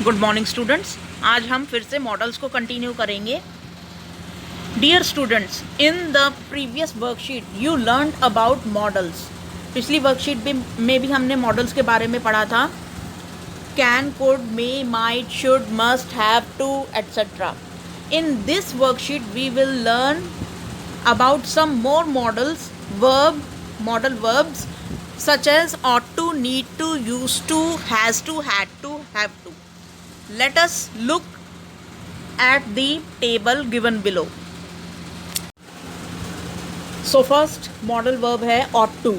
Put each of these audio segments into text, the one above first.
Good morning students. आज हम फिर से मॉडल्स को कंटिन्यू करेंगे। Dear students, in the previous worksheet you learn about models. पिछली वर्कशीट में भी हमने मॉडल्स के बारे में पढ़ा था। Can, could, may, might, should, must, have to, etcetera. In this worksheet we will learn about some more models, model verbs such as ought to, need to, used to, has to, had to, have to. Let us look at the table given below. So first model verb है ought to।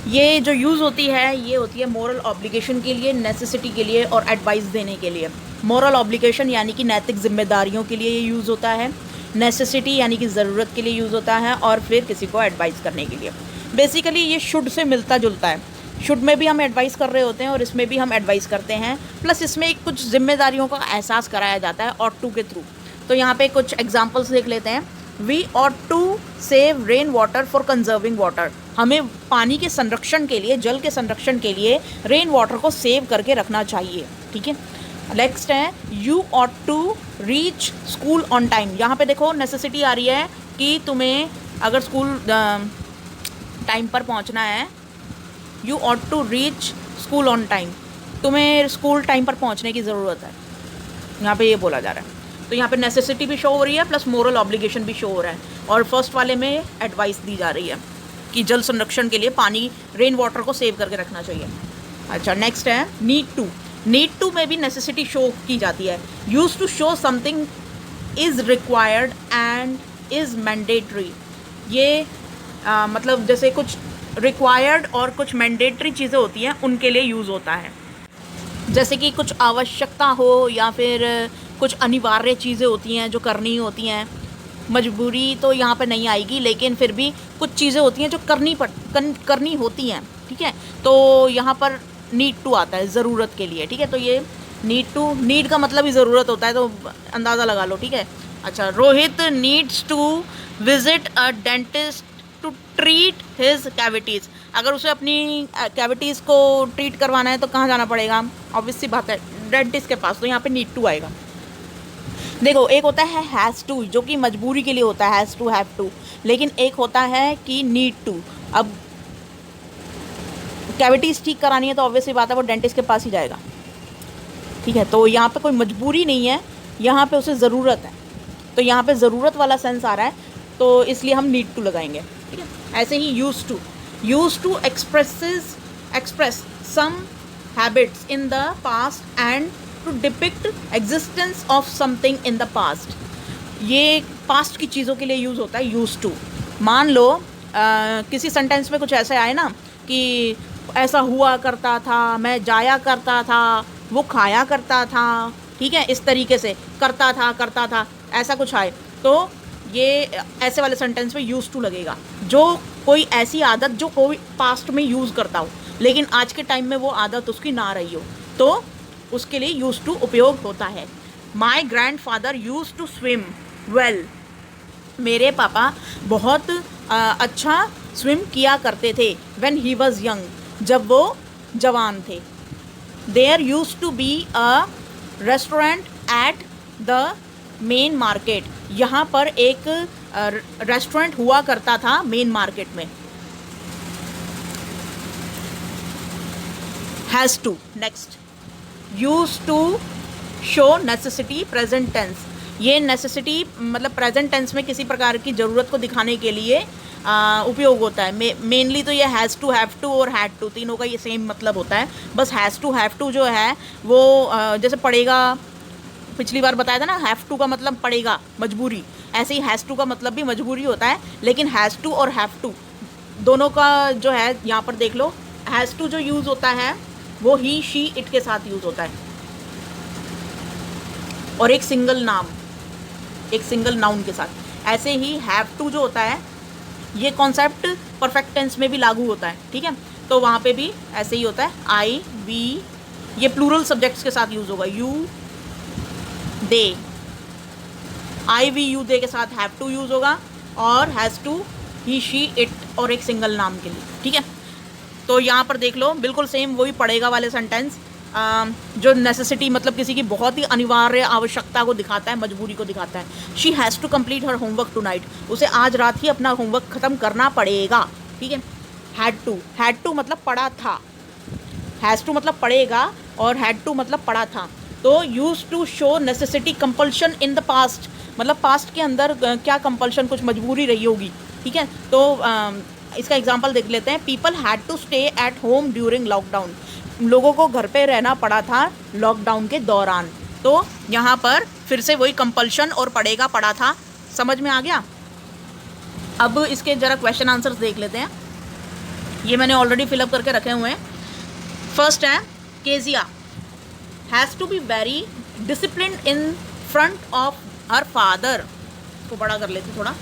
ये जो use होती है ये होती है moral obligation के लिए, नेसेसिटी के लिए और एडवाइस देने के लिए। मोरल ऑब्लिगेशन यानी कि नैतिक जिम्मेदारियों के लिए ये यूज़ होता है, नेसेसिटी यानी कि ज़रूरत के लिए यूज़ होता है और फिर किसी को एडवाइस करने के लिए। बेसिकली ये शुड से मिलता जुलता है। शुड में भी हम एडवाइस कर रहे होते हैं और इसमें भी हम एडवाइस करते हैं, प्लस इसमें कुछ जिम्मेदारियों का एहसास कराया जाता है ought to के थ्रू। तो यहाँ पे कुछ एग्जांपल्स देख लेते हैं। We ought to save rain water for conserving water. हमें पानी के संरक्षण के लिए, जल के संरक्षण के लिए रेन वाटर को सेव करके रखना चाहिए। ठीक है, नेक्स्ट है you ought to reach school on time. यहाँ पे देखो नेसेसिटी आ रही है कि तुम्हें अगर स्कूल टाइम पर पहुँचना है, you ought to reach school on time. तुम्हें स्कूल टाइम पर पहुँचने की ज़रूरत है, यहाँ पे ये बोला जा रहा है। तो यहाँ पे नेसेसिटी भी शो हो रही है प्लस मोरल ऑब्लिगेशन भी शो हो रहा है, और फर्स्ट वाले में एडवाइस दी जा रही है कि जल संरक्षण के लिए पानी, रेन वाटर को सेव करके रखना चाहिए। अच्छा, नेक्स्ट है नीड टू। नीड टू में भी नेसेसिटी शो की जाती है। Used to show something is required and is mandatory. ये मतलब जैसे कुछ रिक्वायर्ड और कुछ मैंडेटरी चीज़ें होती हैं उनके लिए यूज़ होता है। जैसे कि कुछ आवश्यकता हो या फिर कुछ अनिवार्य चीज़ें होती हैं जो करनी होती हैं। मजबूरी तो यहाँ पर नहीं आएगी, लेकिन फिर भी कुछ चीज़ें होती हैं जो करनी होती हैं। ठीक है, तो यहाँ पर नीड टू आता है ज़रूरत के लिए। ठीक है, तो ये नीड टू, नीड का मतलब ही ज़रूरत होता है, तो अंदाज़ा लगा लो। ठीक है, अच्छा, Rohit needs to visit a dentist to treat his cavities. अगर उसे अपनी कैविटीज़ को ट्रीट करवाना है तो कहाँ जाना पड़ेगा? ऑब्वियस सी बात है, डेंटिस्ट के पास। तो यहाँ पे नीड टू आएगा। देखो, एक होता है हैज़ टू जो कि मजबूरी के लिए होता है, हैज़ टू, हैव टू, लेकिन एक होता है कि नीड टू। अब कैविटीज़ ठीक करानी है तो ऑब्वियसली बात है वो डेंटिस्ट के पास ही जाएगा। ठीक है, तो यहाँ पे कोई मजबूरी नहीं है, यहाँ पे उसे ज़रूरत है, तो यहाँ पे ज़रूरत वाला सेंस आ रहा है, तो इसलिए हम नीड टू लगाएंगे। ठीक है, ऐसे ही use to express some habits in the past and to depict existence of something in the past. ये पास्ट की चीज़ों के लिए यूज़ होता है यूज़ टू। मान लो किसी सेंटेंस में कुछ ऐसे आए ना कि ऐसा हुआ करता था, मैं जाया करता था, वो खाया करता था। ठीक है, इस तरीके से करता था ऐसा कुछ आए तो ये ऐसे वाले सेंटेंस में यूज़ टू लगेगा। जो कोई ऐसी आदत जो कोई पास्ट में यूज़ करता हो लेकिन आज के टाइम में वो आदत उसकी ना रही हो, तो उसके लिए यूज़ टू उपयोग होता है। My grandfather used to swim well. मेरे पापा बहुत अच्छा स्विम किया करते थे। व्हेन ही वॉज यंग, जब वो जवान थे। There used to be a restaurant at the main market. यहाँ पर एक रेस्टोरेंट हुआ करता था मेन मार्केट में। Has to. Next, used to show necessity present tense. ये नेसेसिटी मतलब प्रेजेंट टेंस में किसी प्रकार की ज़रूरत को दिखाने के लिए उपयोग होता है। मेनली तो ये हैज़ टू, हैव टू और हैड टू, तीनों का ये सेम मतलब होता है। बस हैज़ टू, हैव टू जो है वो जैसे पड़ेगा, पिछली बार बताया था ना, हैव टू का मतलब पड़ेगा, मजबूरी। ऐसे ही हैज़ टू का मतलब भी मजबूरी होता है, लेकिन हैज़ टू और हैव टू दोनों का जो है यहाँ पर देख लो। हैज़ टू जो यूज़ होता है वो ही, शी, इट के साथ यूज़ होता है, और एक सिंगल नाउन के साथ। ऐसे ही हैव टू जो होता है ये कॉन्सेप्ट परफेक्ट टेंस में भी लागू होता है। ठीक है, तो वहाँ पे भी ऐसे ही होता है। आई, वी, ये प्लूरल सब्जेक्ट्स के साथ यूज़ होगा। You, they, I, we, you, they के साथ हैव टू यूज़ होगा, और has to he, she, it, और एक सिंगल नाम के लिए। ठीक है, तो यहाँ पर देख लो बिल्कुल सेम वही पड़ेगा वाले सेंटेंस। जो नेसेसिटी मतलब किसी की बहुत ही अनिवार्य आवश्यकता को दिखाता है, मजबूरी को दिखाता है। She has to complete her homework tonight, उसे आज रात ही अपना होमवर्क ख़त्म करना पड़ेगा, ठीक है। हैड टू मतलब पड़ा था, हैज़ टू मतलब पड़ेगा और हैड टू मतलब पड़ा था। तो used to show necessity compulsion in the past, मतलब पास्ट के अंदर क्या कंपल्शन, कुछ मजबूरी रही होगी, ठीक है। तो इसका एग्जांपल देख लेते हैं। People had to stay at home during lockdown, लोगों को घर पे रहना पड़ा था लॉकडाउन के दौरान। तो यहाँ पर फिर से वही कंपल्शन और पड़ेगा पड़ा था, समझ में आ गया। अब इसके ज़रा क्वेश्चन आंसर्स देख लेते हैं, ये मैंने ऑलरेडी फिलअप करके रखे हुए हैं। फर्स्ट है Kezia has to be very disciplined in front of her father, को बड़ा कर लेते थोड़ा।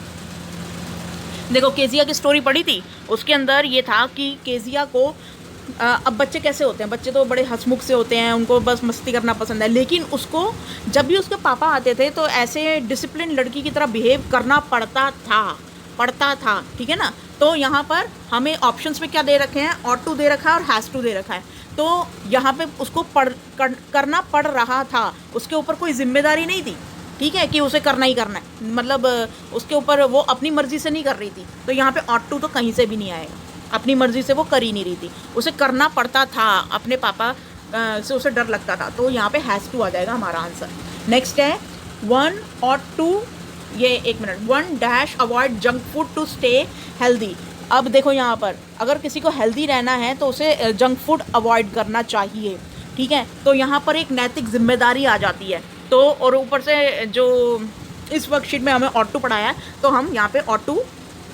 देखो केजिया की स्टोरी पढ़ी थी, उसके अंदर ये था कि केजिया को अब बच्चे कैसे होते हैं, बच्चे तो बड़े हंसमुख से होते हैं, उनको बस मस्ती करना पसंद है, लेकिन उसको जब भी उसके पापा आते थे तो ऐसे डिसिप्लिन लड़की की तरह बिहेव करना पड़ता था, ठीक है ना। तो यहाँ पर हमें ऑप्शंस में क्या दे रखे हैं, ऑट टू दे रखा है और हैज़ टू दे रखा है। तो यहाँ पे उसको करना पड़ रहा था, उसके ऊपर कोई जिम्मेदारी नहीं थी, ठीक है, कि उसे करना ही करना है, मतलब उसके ऊपर वो अपनी मर्ज़ी से नहीं कर रही थी। तो यहाँ पे ऑट टू तो कहीं से भी नहीं आएगा, अपनी मर्ज़ी से वो कर ही नहीं रही थी, उसे करना पड़ता था, अपने पापा से उसे डर लगता था। तो यहाँ पे हैज़ टू आ जाएगा हमारा आंसर। नेक्स्ट है 1 और 2, ये 1 minute, 1 dash avoid junk food to stay healthy. अब देखो यहाँ पर अगर किसी को हेल्दी रहना है तो उसे जंक फूड अवॉइड करना चाहिए, ठीक है। तो यहाँ पर एक नैतिक जिम्मेदारी आ जाती है। तो और ऊपर से जो इस वर्कशीट में हमें ऑट टू पढ़ाया है, तो हम यहाँ पे ऑट टू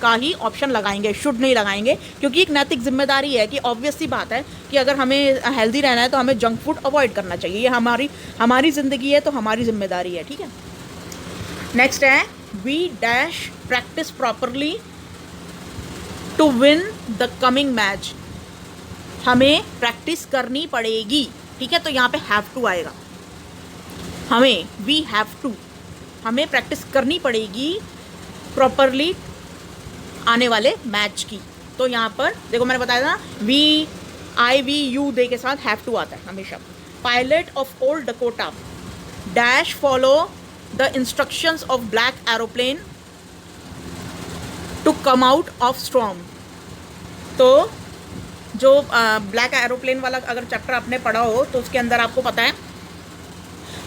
का ही ऑप्शन लगाएंगे, शुड नहीं लगाएंगे, क्योंकि एक नैतिक जिम्मेदारी है कि ऑब्वियस सी बात है कि अगर हमें हेल्दी रहना है तो हमें जंक फूड अवॉइड करना चाहिए, ये हमारी ज़िंदगी है, तो हमारी जिम्मेदारी है, ठीक है। नेक्स्ट है we dash practice properly to win the coming match, हमें प्रैक्टिस करनी पड़ेगी, ठीक है। तो यहाँ पे हैव टू आएगा, वी हैव टू, हमें प्रैक्टिस करनी पड़ेगी प्रॉपरली आने वाले मैच की। तो यहाँ पर देखो मैंने बताया था वी यू दे के साथ हैव टू आता है हमेशा। Pilot of old Dakota dash follow the instructions of black aeroplane to come out of storm. तो जो ब्लैक एरोप्लेन वाला अगर चैप्टर आपने पढ़ा हो तो उसके अंदर आपको पता है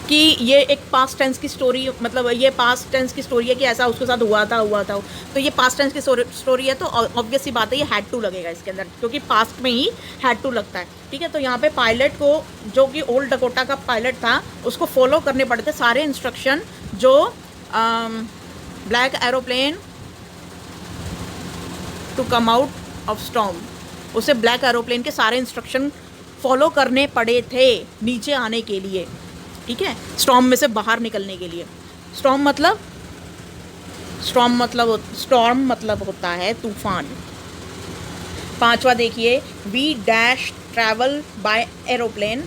कि ये एक पास्ट टेंस की स्टोरी, मतलब ये पास्ट टेंस की स्टोरी है कि ऐसा उसके साथ हुआ था। तो ये पास्ट टेंस की स्टोरी है, तो ऑब्वियस सी बात है ये हैड टू लगेगा इसके अंदर, क्योंकि पास्ट में ही हैड टू लगता है, ठीक है। तो यहाँ पे पायलट को, जो कि ओल्ड डकोटा का पायलट था, उसको फॉलो करने पड़ते सारे इंस्ट्रक्शन जो black aeroplane to come out of storm, उसे ब्लैक एरोप्लेन के सारे इंस्ट्रक्शन फॉलो करने पड़े थे नीचे आने के लिए, ठीक है, स्टॉर्म में से बाहर निकलने के लिए। स्टॉर्म मतलब होता है तूफान। 5वां देखिए we dash travel by aeroplane,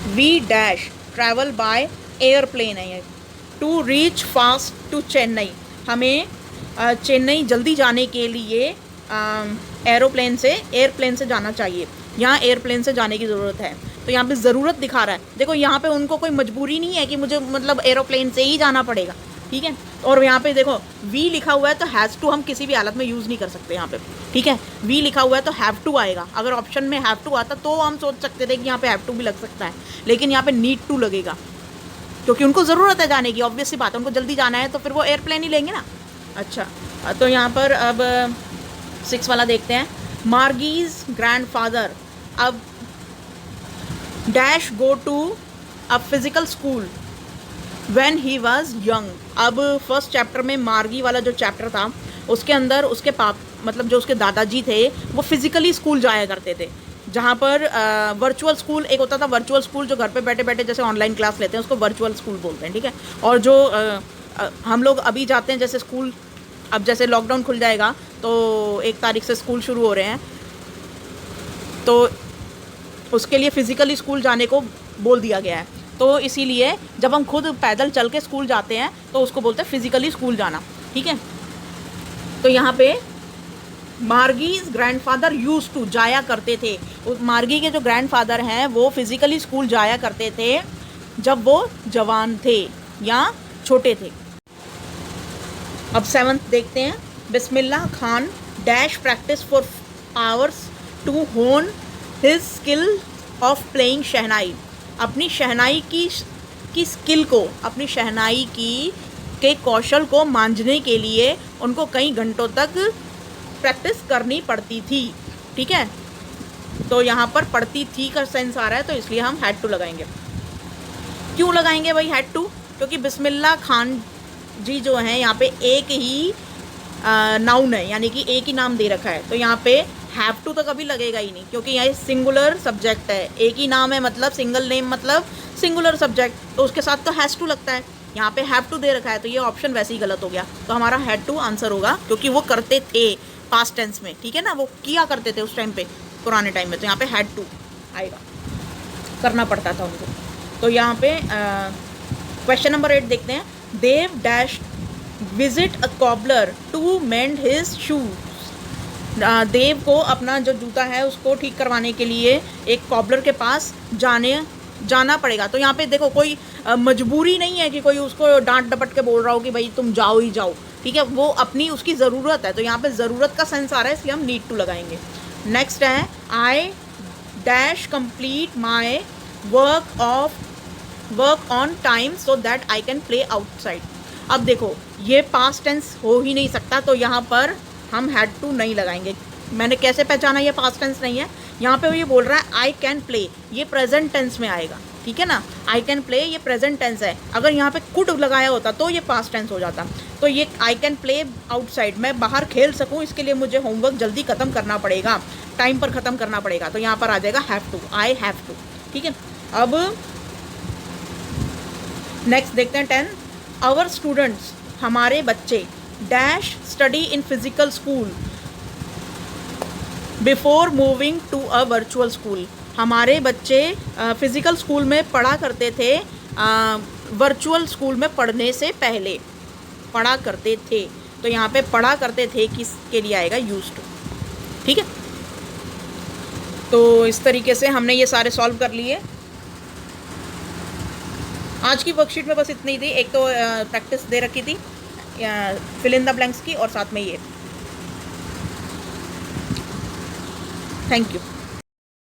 we dash travel by airplane है to reach fast to Chennai, हमें चेन्नई जल्दी जाने के लिए एयरप्लेन से जाना चाहिए। यहाँ एयरप्लेन से जाने की ज़रूरत है, तो यहाँ पे ज़रूरत दिखा रहा है। देखो यहाँ पे उनको कोई मजबूरी नहीं है कि मुझे मतलब एरोप्लेन से ही जाना पड़ेगा, ठीक है। और यहाँ पे देखो वी लिखा हुआ है तो हैज़ टू हम किसी भी हालत में यूज़ नहीं कर सकते यहाँ पे, ठीक है। वी लिखा हुआ है तो हैव टू आएगा। अगर ऑप्शन में हैव टू आता तो हम सोच सकते थे कि यहाँ पे हैव टू भी लग सकता है, लेकिन यहाँ पे नीड टू लगेगा, क्योंकि उनको ज़रूरत है जाने की, ऑब्वियस सी बात है, उनको जल्दी जाना है तो फिर वो एयरप्लेन ही लेंगे ना। अच्छा, तो यहाँ पर अब 6 वाला देखते हैं। मार्गीज ग्रैंडफादर अब dash go to a physical school when he was young. अब फर्स्ट चैप्टर में मार्गी वाला जो चैप्टर था उसके अंदर उसके मतलब जो उसके दादाजी थे वो फिज़िकली स्कूल जाया करते थे, जहाँ पर वर्चुअल स्कूल एक होता था, वर्चुअल स्कूल जो घर पे बैठे बैठे जैसे ऑनलाइन क्लास लेते हैं उसको वर्चुअल स्कूल बोलते हैं, ठीक है। और जो हम लोग अभी जाते हैं जैसे स्कूल, अब जैसे लॉकडाउन खुल जाएगा तो 1 तारीख से स्कूल शुरू हो रहे हैं, तो उसके लिए फ़िज़िकली स्कूल जाने को बोल दिया गया है। तो इसीलिए जब हम खुद पैदल चल के स्कूल जाते हैं तो उसको बोलते हैं फ़िज़िकली स्कूल जाना, ठीक है। तो यहाँ पे मार्गीज ग्रैंडफादर यूज टू, जाया करते थे। मार्गी के जो ग्रैंडफादर हैं वो फिजिकली स्कूल जाया करते थे जब वो जवान थे या छोटे थे। अब 7th देखते हैं। Bismillah Khan dash practice for hours to hone his skill of playing shehnai. अपनी शहनाई की स्किल को, अपनी शहनाई के कौशल को मांझने के लिए उनको कई घंटों तक प्रैक्टिस करनी पड़ती थी। ठीक है, तो यहाँ पर पड़ती थी का सेंस आ रहा है, तो इसलिए हम हैड टू लगाएंगे। क्यों लगाएंगे भाई हैड टू? क्योंकि बिस्मिल्लाह खान जी जो हैं यहाँ पे एक ही नाउन है, यानी कि एक ही नाम दे रखा है, तो यहाँ पे हैव टू तो कभी लगेगा ही नहीं, क्योंकि यहाँ सिंगुलर सब्जेक्ट है। एक ही नाम है मतलब सिंगल नेम मतलब सिंगुलर सब्जेक्ट, तो उसके साथ तो हैज़ टू लगता है। यहाँ पे हैव टू दे रखा है, तो ये ऑप्शन वैसे ही गलत हो गया, तो हमारा हैड टू आंसर होगा, क्योंकि वो करते थे पास्ट टेंस में। ठीक है ना, वो किया करते थे उस टाइम पे, पुराने टाइम में, तो यहाँ पे हैड टू आएगा, करना पड़ता था उनको। तो यहाँ पे क्वेश्चन नंबर 8 देखते हैं। Dev dash visit a cobbler to mend his shoes. Dev को अपना जो जूता है उसको ठीक करवाने के लिए एक कॉबलर के पास जाना पड़ेगा। तो यहाँ पे देखो कोई मजबूरी नहीं है कि कोई उसको डांट डपट के बोल रहा हो कि भाई तुम जाओ ही जाओ। ठीक है, वो अपनी उसकी ज़रूरत है, तो यहाँ पे ज़रूरत का सेंस आ रहा है, इसलिए हम नीड टू लगाएंगे। नेक्स्ट है I dash complete my work on time so that I can play outside. अब देखो ये पास्ट टेंस हो ही नहीं सकता, तो यहाँ पर हम हैड टू नहीं लगाएंगे। मैंने कैसे पहचाना ये पास्ट टेंस नहीं है? यहाँ पे ये बोल रहा है आई कैन प्ले, ये प्रेजेंट टेंस में आएगा। ठीक है ना, आई कैन प्ले ये प्रेजेंट टेंस है, अगर यहाँ पे कुड लगाया होता तो ये पास्ट टेंस हो जाता। तो ये आई कैन प्ले आउटसाइड, मैं बाहर खेल सकूँ, इसके लिए मुझे होमवर्क जल्दी ख़त्म करना पड़ेगा, टाइम पर ख़त्म करना पड़ेगा, तो यहाँ पर आ जाएगा have to, I have to. ठीक है, अब नेक्स्ट देखते हैं 10। आवर स्टूडेंट्स, हमारे बच्चे, dash study in physical school before moving to a virtual school. हमारे बच्चे फिजिकल स्कूल में पढ़ा करते थे, वर्चुअल स्कूल में पढ़ने से पहले पढ़ा करते थे, तो यहाँ पे पढ़ा करते थे किसके लिए आएगा? Used to. ठीक है, तो इस तरीके से हमने ये सारे सॉल्व कर लिए। आज की वर्कशीट में बस इतनी थी, एक तो प्रैक्टिस दे रखी थी फिल इन द ब्लैंक्स की, और साथ में ये। Thank you.